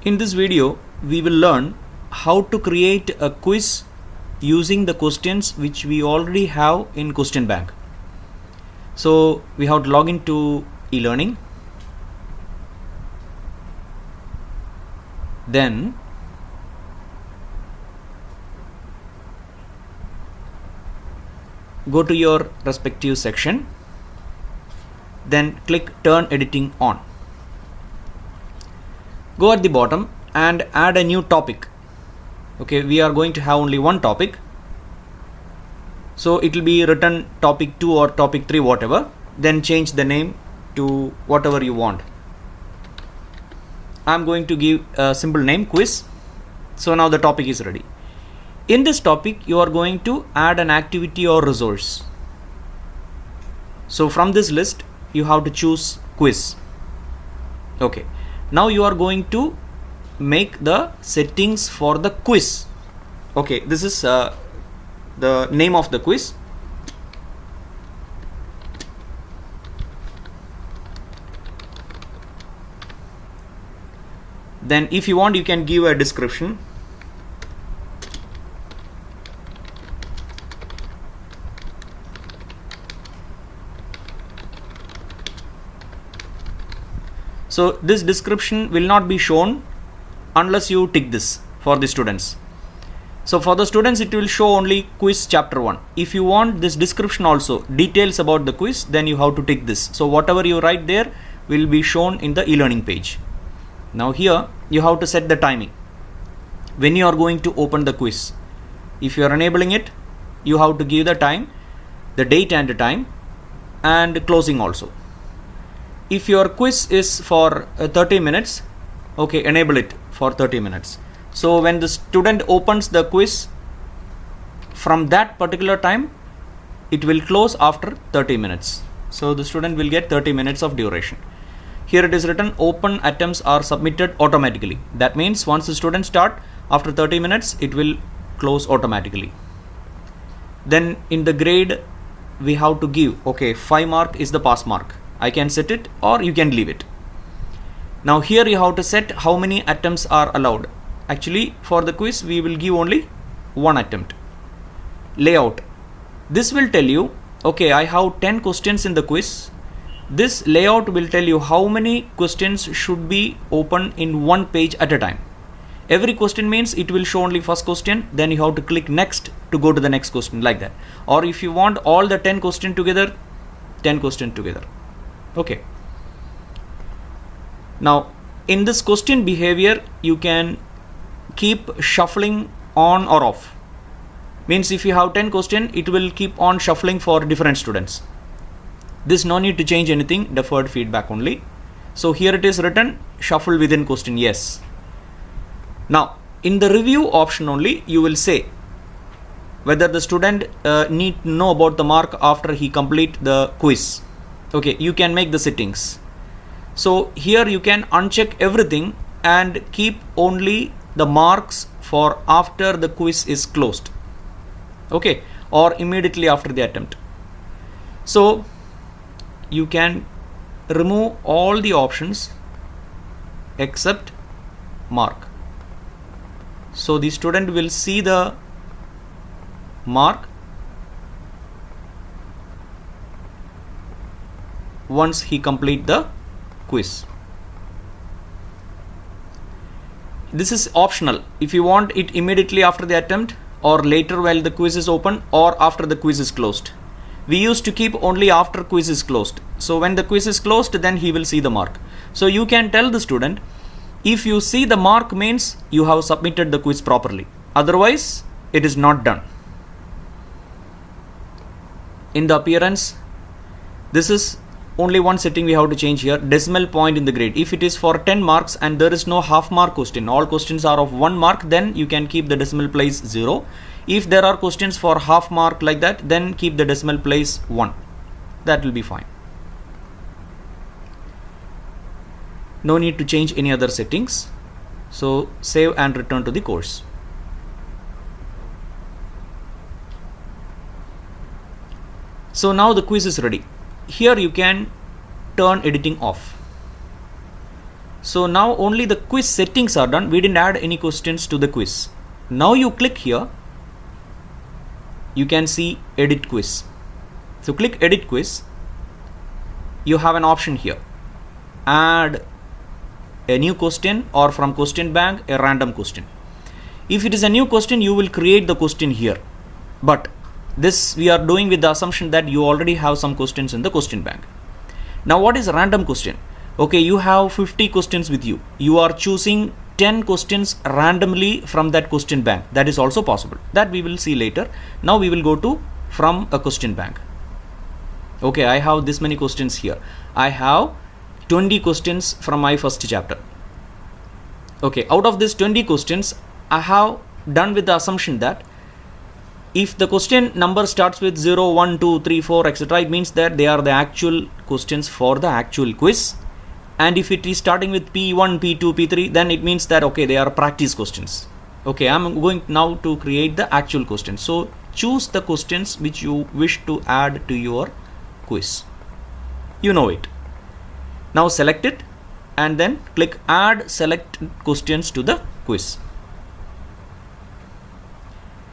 In this video, we will learn how to create a quiz using the questions which we already have in question bank. So we have to log into Elearning. Then go to your respective section. Then click Turn Editing On. Go at the bottom and add a new topic. Okay, we are going to have only one topic, so it will be written topic 2 or topic 3, whatever. Then change the name to whatever you want. I'm going to give a simple name, quiz. So now the topic is ready. In this topic, you are going to add an activity or resource. So from this list, you have to choose quiz. Okay. Now you are going to make the settings for the quiz. Okay, this is the name of the quiz. Then if you want, you can give a description. So this description will not be shown unless you tick this for the students. So for the students, it will show only quiz chapter 1. If you want this description also, details about the quiz, then you have to tick this. So whatever you write there will be shown in the e-learning page. Now here you have to set the timing when you are going to open the quiz. If you are enabling it, you have to give the time, the date and the time, and closing also. If your quiz is for 30 minutes, okay, enable it for 30 minutes. So when the student opens the quiz, from that particular time, it will close after 30 minutes. So the student will get 30 minutes of duration. Here it is written, open attempts are submitted automatically. That means once the student start, after 30 minutes, it will close automatically. Then in the grade, we have to give, okay, 5 mark is the pass mark. I can set it or you can leave it. Now here you have to set how many attempts are allowed. Actually for the quiz we will give only 1 attempt. Layout. This will tell you, okay, I have 10 questions in the quiz. This layout will tell you how many questions should be open in one page at a time. Every question means it will show only first question, then you have to click next to go to the next question, like that. Or if you want all the 10 questions together, 10 questions together. Okay. Now in this question behavior, you can keep shuffling on or off. Means if you have 10 questions, it will keep on shuffling for different students. This no need to change anything, deferred feedback only. So here it is written shuffle within question, yes. Now in the review option only, you will say whether the student need to know about the mark after he complete the quiz. Okay, you can make the settings. So here you can uncheck everything and keep only the marks for after the quiz is closed. Okay, or immediately after the attempt. So you can remove all the options except mark. So the student will see the mark once he complete the quiz. This is optional. If you want it immediately after the attempt or later while the quiz is open or after the quiz is closed. We used to keep only after quiz is closed. So when the quiz is closed, then he will see the mark. So you can tell the student, if you see the mark means you have submitted the quiz properly. Otherwise, it is not done. In the appearance, this is only one setting we have to change here, decimal point in the grade. If it is for 10 marks and there is no half mark question, all questions are of 1 mark, then you can keep the decimal place 0. If there are questions for half mark like that, then keep the decimal place 1. That will be fine. No need to change any other settings. So save and return to the course. So now the quiz is ready. Here you can turn editing off. So now only the quiz settings are done. We didn't add any questions to the quiz. Now you click here, you can see edit quiz. So click edit quiz. You have an option here, add a new question, or from question bank a random question. If it is a new question, you will create the question here, but this we are doing with the assumption that you already have some questions in the question bank. Now what is a random question? Okay, you have 50 questions with you. You are choosing 10 questions randomly from that question bank. That is also possible. That we will see later. Now we will go to from a question bank. Okay, I have this many questions here. I have 20 questions from my first chapter. Okay, out of these 20 questions, I have done with the assumption that if the question number starts with 0, 1, 2, 3, 4, etc., it means that they are the actual questions for the actual quiz. And if it is starting with P1, P2, P3, then it means that okay, they are practice questions. Okay, I'm going now to create the actual questions. So choose the questions which you wish to add to your quiz. You know it. Now select it and then click add select questions to the quiz.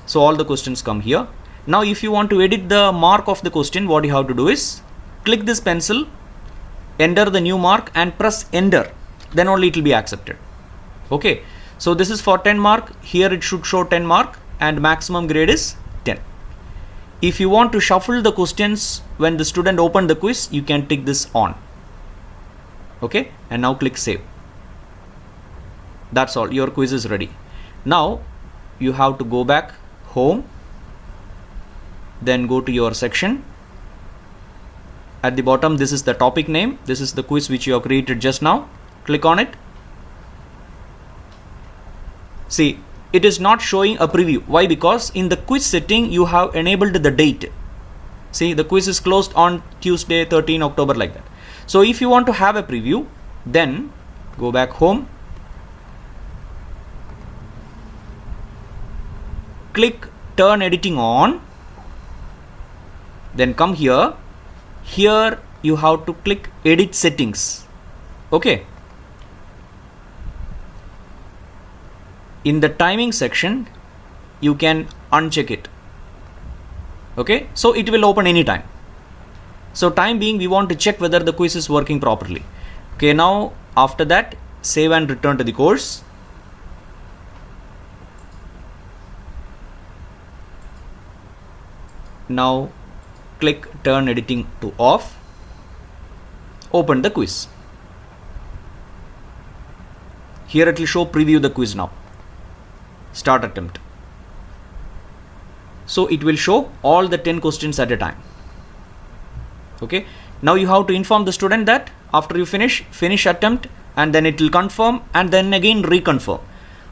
So all the questions come here. Now if you want to edit the mark of the question, what you have to do is click this pencil, enter the new mark and press enter, then only it will be accepted. Okay, so this is for 10 mark. Here it should show 10 mark and maximum grade is 10. If you want to shuffle the questions when the student opened the quiz, you can tick this on. Okay, and now click save. That's all, your quiz is ready. Now you have to go back home, then go to your section. At the bottom, this is the topic name. This is the quiz which you have created just now. Click on it. See, it is not showing a preview. Why? Because in the quiz setting, you have enabled the date. See, the quiz is closed on Tuesday, 13 October, like that. So if you want to have a preview, then go back home. Click turn editing on. Then come here. Here you have to click edit settings. Okay. In the timing section, you can uncheck it. Okay, so it will open anytime. So time being, we want to check whether the quiz is working properly. Okay, now after that, save and return to the course. Now click turn editing to off. Open the quiz. Here it will show preview the quiz now. Start attempt. So it will show all the 10 questions at a time. Okay. Now you have to inform the student that after you finish attempt, and then it will confirm and then again reconfirm.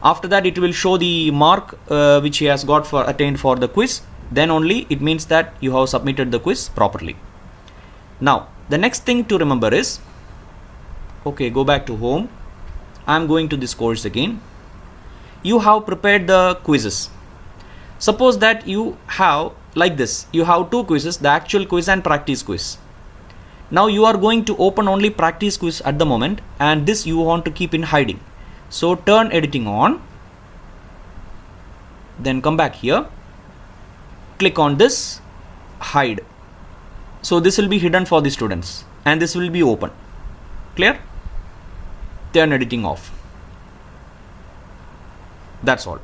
After that it will show the mark which he has got for attained for the quiz. Then only it means that you have submitted the quiz properly. Now the next thing to remember is, okay, go back to home. I am going to this course again. You have prepared the quizzes. Suppose that you have like this, you have two quizzes, the actual quiz and practice quiz. Now you are going to open only practice quiz at the moment, and this you want to keep in hiding. So turn editing on, then come back here, click on this hide. So this will be hidden for the students and this will be open. Clear? Turn editing off. That's all.